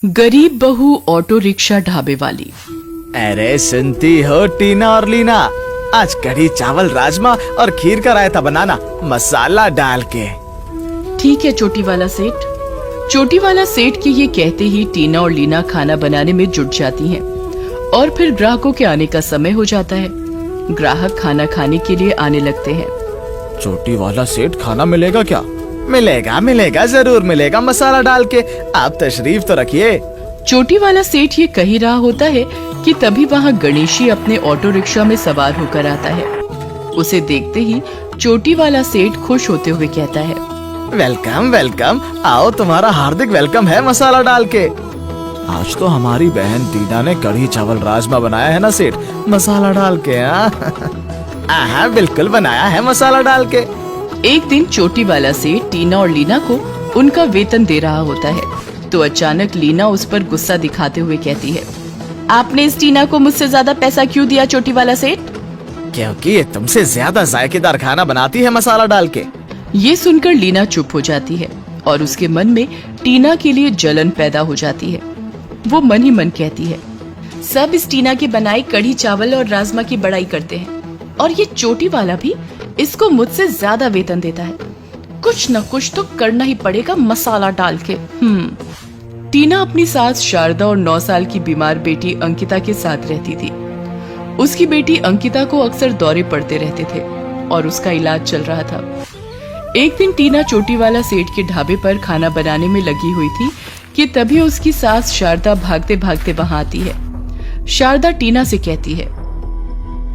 गरीब बहू auto rickshaw ढाबे वाली। अरे सुनती हो टीना और लीना, आज कढ़ी चावल राजमा और खीर का रायता बनाना मसाला डाल के। ठीक है चोटी वाला सेठ। चोटी वाला सेठ के ये कहते ही टीना और लीना खाना बनाने में जुट जाती हैं और फिर ग्राहकों के आने का समय हो जाता है। ग्राहक खाना खाने के लिए आने लगते हैं। चोटी वाला सेठ खाना मिलेगा क्या? मिलेगा मिलेगा, जरूर मिलेगा मसाला डाल के। आप तशरीफ तो रखिए। चोटी वाला सेठ ये कह ही रहा होता है कि तभी वहाँ गणेशी अपने ऑटो रिक्शा में सवार होकर आता है। उसे देखते ही चोटी वाला सेठ खुश होते हुए कहता है, वेलकम वेलकम, आओ तुम्हारा हार्दिक वेलकम है मसाला डाल के। आज तो हमारी बहन टीना ने कढ़ी चावल राजमा बनाया है ना सेठ, मसाला डाल के। हाँ बिल्कुल बनाया है मसाला डाल के। एक दिन चोटी वाला सेठ टीना और लीना को उनका वेतन दे रहा होता है तो अचानक लीना उस पर गुस्सा दिखाते हुए कहती है, आपने इस टीना को मुझसे ज्यादा पैसा क्यों दिया चोटी वाला सेठ? क्योंकि ये तुमसे ज्यादा जायकेदार खाना बनाती है मसाला डाल के। ये सुनकर लीना चुप हो जाती है और उसके मन में टीना के लिए जलन पैदा हो जाती है। वो मन ही मन कहती है, सब इस टीना की बनाई कढ़ी चावल और राजमा की बड़ाई करते हैं और ये चोटी वाला भी इसको मुझसे ज्यादा वेतन देता है। कुछ न कुछ तो करना ही पड़ेगा मसाला डाल के। टीना अपनी सास शारदा और 9 साल की बीमार बेटी अंकिता के साथ रहती थी। उसकी बेटी अंकिता को अक्सर दौरे पड़ते रहते थे और उसका इलाज चल रहा था। एक दिन टीना चोटी वाला सेठ के ढाबे पर खाना बनाने में लगी हुई थी कि तभी उसकी सास शारदा भागते भागते वहां आती है। शारदा टीना से कहती है,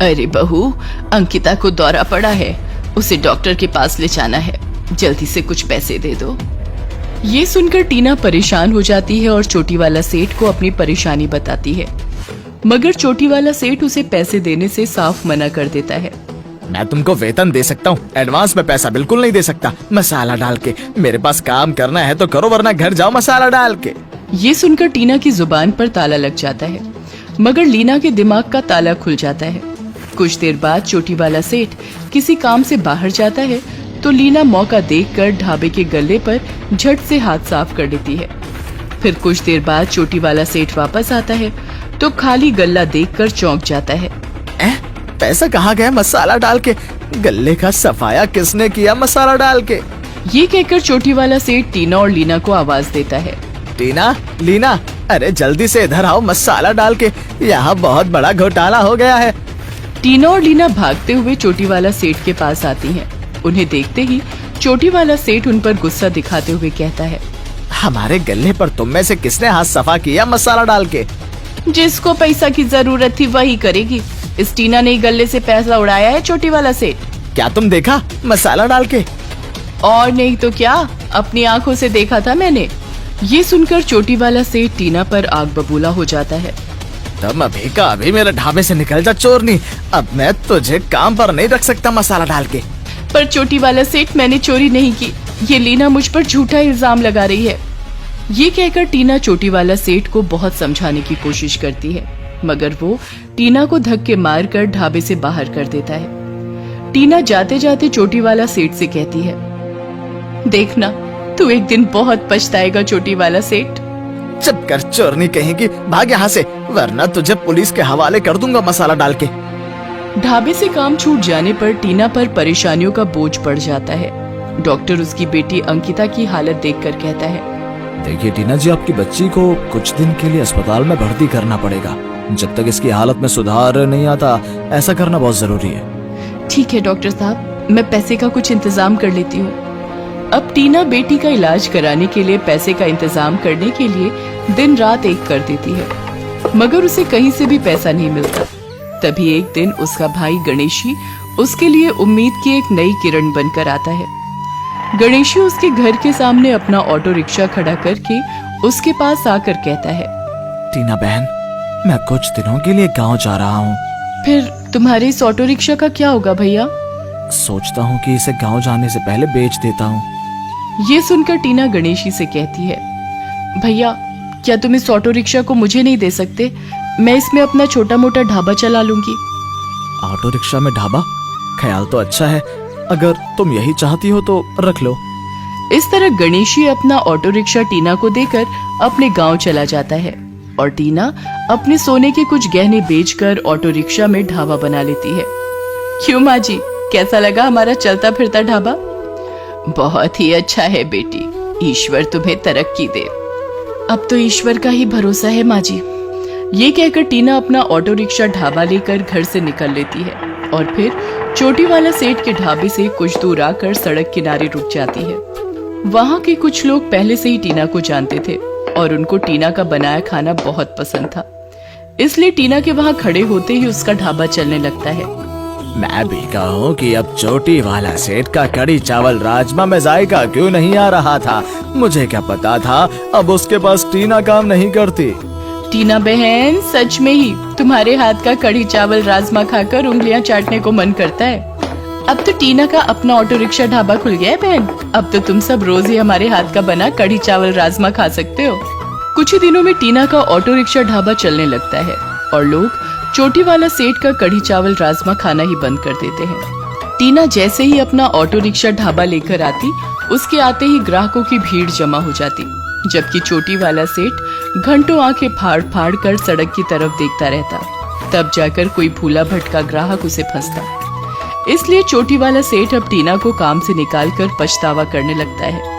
अरे बहू, अंकिता को दौरा पड़ा है, उसे डॉक्टर के पास ले जाना है, जल्दी से कुछ पैसे दे दो। ये सुनकर टीना परेशान हो जाती है और चोटी वाला सेठ को अपनी परेशानी बताती है, मगर चोटी वाला सेठ उसे पैसे देने से साफ मना कर देता है। मैं तुमको वेतन दे सकता हूँ, एडवांस में पैसा बिल्कुल नहीं दे सकता। मसाला डाल के, मेरे पास काम करना है तो करो वरना घर जाओ मसाला डाल के। ये सुनकर टीना की जुबान पर ताला लग जाता है, मगर लीना के दिमाग का ताला खुल जाता है। कुछ देर बाद चोटी वाला सेठ किसी काम से बाहर जाता है तो लीना मौका देखकर ढाबे के गल्ले पर झट से हाथ साफ कर लेती है। फिर कुछ देर बाद चोटी वाला सेठ वापस आता है तो खाली गल्ला देखकर चौंक जाता है। पैसा कहाँ गया मसाला डाल के? गल्ले का सफाया किसने किया मसाला डाल के? ये कहकर चोटी वाला सेठ टीना और लीना को आवाज देता है, टीना, लीना, अरे जल्दी से इधर आओ मसाला डाल के, यहाँ बहुत बड़ा घोटाला हो गया है। टीना और लीना भागते हुए चोटी वाला सेठ के पास आती हैं। उन्हें देखते ही चोटी वाला सेठ उन पर गुस्सा दिखाते हुए कहता है, हमारे गल्ले पर तुम में से किसने हाथ सफा किया मसाला डाल के? जिसको पैसा की जरूरत थी वही करेगी। इस टीना ने गल्ले से पैसा उड़ाया है चोटी वाला सेठ। क्या तुम देखा मसाला डाल के? और नहीं तो क्या, अपनी आंखों से देखा था मैंने। ये सुनकर चोटी वाला सेठ टीना पर आग बबूला हो जाता है। तुम अभी का अभी मेरे ढाबे से निकल जा चोरनी, अब मैं तुझे काम पर नहीं रख सकता मसाला डाल के। पर चोटी वाला सेठ, मैंने चोरी नहीं की, ये लीना मुझ पर झूठा इल्जाम लगा रही है। ये कहकर टीना चोटी वाला सेठ को बहुत समझाने की कोशिश करती है, मगर वो टीना को धक्के मारकर ढाबे से बाहर कर देता है। टीना जाते जाते चोटी वाला सेठ से कहती है, देखना तू एक दिन बहुत पछताएगा चोटी वाला सेठ। चुप कर चोरनी कहेगी, भाग यहाँ से वरना तुझे पुलिस के हवाले कर दूंगा मसाला डाल के। ढाबे से काम छूट जाने पर टीना पर परेशानियों का बोझ पड़ जाता है। डॉक्टर उसकी बेटी अंकिता की हालत देखकर कहता है, देखिए टीना जी, आपकी बच्ची को कुछ दिन के लिए अस्पताल में भर्ती करना पड़ेगा। जब तक इसकी हालत में सुधार नहीं आता ऐसा करना बहुत जरूरी है। ठीक है डॉक्टर साहब, मैं पैसे का कुछ इंतजाम कर लेती हूँ। अब टीना बेटी का इलाज कराने के लिए पैसे का इंतजाम करने के लिए दिन रात एक कर देती है, मगर उसे कहीं से भी पैसा नहीं मिलता। तभी एक दिन उसका भाई गणेशी उसके लिए उम्मीद की एक नई किरण बनकर आता है। गणेशी उसके घर के सामने अपना ऑटो रिक्शा खड़ा करके उसके पास आकर कहता है, टीना बहन, मैं कुछ दिनों के लिए गांव जा रहा हूँ। फिर तुम्हारे इस ऑटो रिक्शा का क्या होगा भैया? सोचता हूँ कि इसे गांव जाने से पहले बेच देता हूँ। ये सुनकर टीना गणेशी से कहती है, भैया क्या तुम इस ऑटो रिक्शा को मुझे नहीं दे सकते? मैं इसमें अपना छोटा मोटा ढाबा चला लूंगी। ऑटो रिक्शा में ढाबा? ख्याल तो अच्छा है, अगर तुम यही चाहती हो तो रख लो। इस तरह गणेशी अपना ऑटो रिक्शा टीना को देकर अपने गांव चला जाता है और टीना अपने सोने के कुछ गहने बेचकर ऑटो रिक्शा में ढाबा बना लेती है। क्यों माँ जी, कैसा लगा हमारा चलता फिरता ढाबा? बहुत ही अच्छा है बेटी, ईश्वर तुम्हें तरक्की दे। अब तो ईश्वर का ही भरोसा है माँ जी। ये कहकर टीना अपना ऑटो रिक्शा ढाबा लेकर घर से निकल लेती है और फिर चोटी वाला सेठ के ढाबे से कुछ दूर आकर सड़क किनारे रुक जाती है। वहाँ के कुछ लोग पहले से ही टीना को जानते थे और उनको टीना का बनाया खाना बहुत पसंद था, इसलिए टीना के वहाँ खड़े होते ही उसका ढाबा चलने लगता है। मैं भी कहूँ कि अब चोटी वाला सेठ का कड़ी चावल राजमा में जायका क्यों नहीं आ रहा था? मुझे क्या पता था अब उसके पास टीना काम नहीं करती। टीना बहन, सच में ही तुम्हारे हाथ का कढ़ी चावल राजमा खाकर उंगलियां चाटने को मन करता है। अब तो टीना का अपना ऑटो रिक्शा ढाबा खुल गया है बहन। अब तो तुम सब रोज ही हमारे हाथ का बना कढ़ी चावल राजमा खा सकते हो। कुछ ही दिनों में टीना का ऑटो रिक्शा ढाबा चलने लगता है और लोग चोटी वाला सेठ का कढ़ी चावल राजमा खाना ही बंद कर देते हैं। टीना जैसे ही अपना ऑटो रिक्शा ढाबा लेकर आती, उसके आते ही ग्राहकों की भीड़ जमा हो जाती, जबकि चोटी वाला सेठ घंटों आंखें फाड़ फाड़ कर सड़क की तरफ देखता रहता। तब जाकर कोई भूला भटका ग्राहक उसे फंसता। इसलिए चोटी वाला सेठ अब टीना को काम से निकालकर पछतावा करने लगता है।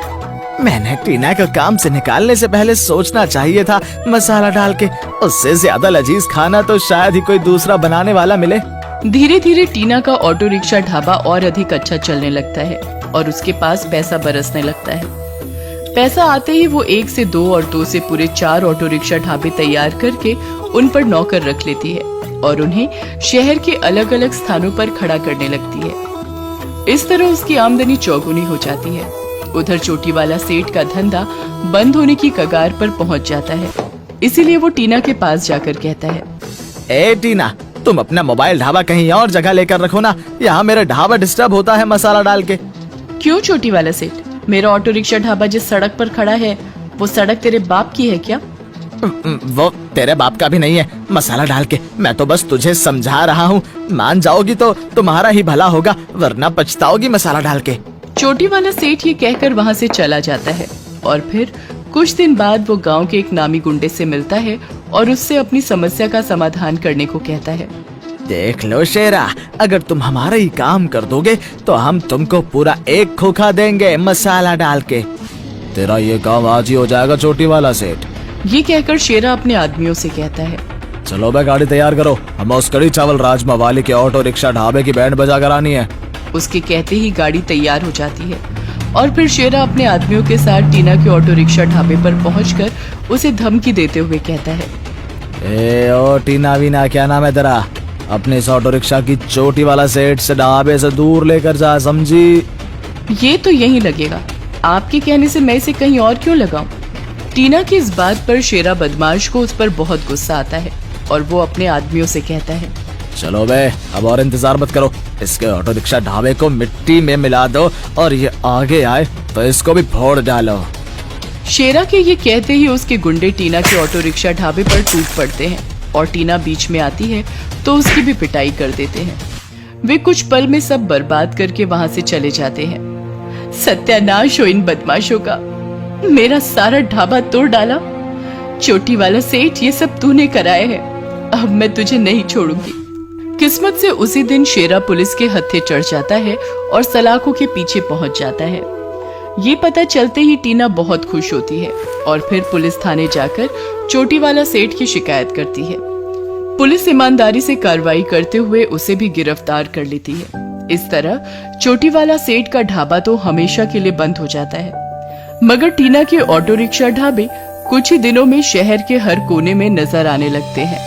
मैंने टीना को काम से निकालने से पहले सोचना चाहिए था मसाला डाल के। उससे ज्यादा लजीज खाना तो शायद ही कोई दूसरा बनाने वाला मिले। धीरे धीरे टीना का ऑटो रिक्शा ढाबा और अधिक अच्छा चलने लगता है और उसके पास पैसा बरसने लगता है। पैसा आते ही वो 1 से 2 और 2 से पूरे 4 ऑटो रिक्शा ढाबे तैयार करके उन पर नौकर रख लेती है और उन्हें शहर के अलग अलग स्थानों पर खड़ा करने लगती है। इस तरह उसकी आमदनी चौगुनी हो जाती है। उधर चोटी वाला सेठ का धंधा बंद होने की कगार पर पहुंच जाता है, इसीलिए वो टीना के पास जाकर कहता है, ए टीना, तुम अपना मोबाइल ढाबा कहीं और जगह लेकर रखो ना, यहाँ मेरा ढाबा डिस्टर्ब होता है मसाला डाल के। क्यों चोटी वाला सेठ, मेरा ऑटो रिक्शा ढाबा जिस सड़क पर खड़ा है वो सड़क तेरे बाप की है क्या? वो तेरे बाप का भी नहीं है मसाला डाल के। मैं तो बस तुझे समझा रहा हूँ, मान जाओगी तो तुम्हारा ही भला होगा, वरना पछताओगी मसाला डाल के। चोटी वाला सेठ ये कहकर वहाँ से चला जाता है और फिर कुछ दिन बाद वो गांव के एक नामी गुंडे से मिलता है और उससे अपनी समस्या का समाधान करने को कहता है। देख लो शेरा, अगर तुम हमारा ही काम कर दोगे तो हम तुमको पूरा 1 खोखा देंगे मसाला डाल के। तेरा ये काम आज ही हो जाएगा चोटी वाला सेठ। ये कहकर शेरा अपने आदमियों से कहता है, चलो बे गाड़ी तैयार करो, हमें उस कड़ी चावल राजमा वाले के ऑटो रिक्शा ढाबे की बैंड बजा कर आनी है। उसके कहते ही गाड़ी तैयार हो जाती है और फिर शेरा अपने आदमियों के साथ टीना के ऑटो रिक्शा ढाबे पर पहुंचकर उसे धमकी देते हुए कहता है, ए ओ टीना वीना, क्या नाम है तेरा? अपने इस ऑटो रिक्शा की चोटी वाला सेठ से ढाबे से दूर लेकर जा, समझी? ये तो यही लगेगा, आपके कहने से मैं इसे कहीं और क्यों लगाऊं? टीना की इस बात पर शेरा बदमाश को उस पर बहुत गुस्सा आता है और वो अपने आदमियों से कहता है, चलो बे, अब और इंतजार मत करो, इसके ऑटो रिक्शा ढाबे को मिट्टी में मिला दो और ये आगे आए तो इसको भी फोड़ डालो। शेरा के ये कहते ही उसके गुंडे टीना के ऑटो रिक्शा ढाबे पर टूट पड़ते हैं और टीना बीच में आती है तो उसकी भी पिटाई कर देते हैं। वे कुछ पल में सब बर्बाद करके वहाँ से चले जाते हैं। सत्यानाश हो इन बदमाशों का, मेरा सारा ढाबा तोड़ डाला। चोटी वाला सेठ, ये सब तूने कराए है, अब मैं तुझे नहीं छोड़ूंगी। किस्मत से उसी दिन शेरा पुलिस के हत्थे चढ़ जाता है और सलाखों के पीछे पहुंच जाता है। ये पता चलते ही टीना बहुत खुश होती है और फिर पुलिस थाने जाकर चोटी वाला सेठ की शिकायत करती है। पुलिस ईमानदारी से कार्रवाई करते हुए उसे भी गिरफ्तार कर लेती है। इस तरह चोटी वाला सेठ का ढाबा तो हमेशा के लिए बंद हो जाता है, मगर टीना के ऑटो रिक्शा ढाबे कुछ ही दिनों में शहर के हर कोने में नजर आने लगते हैं।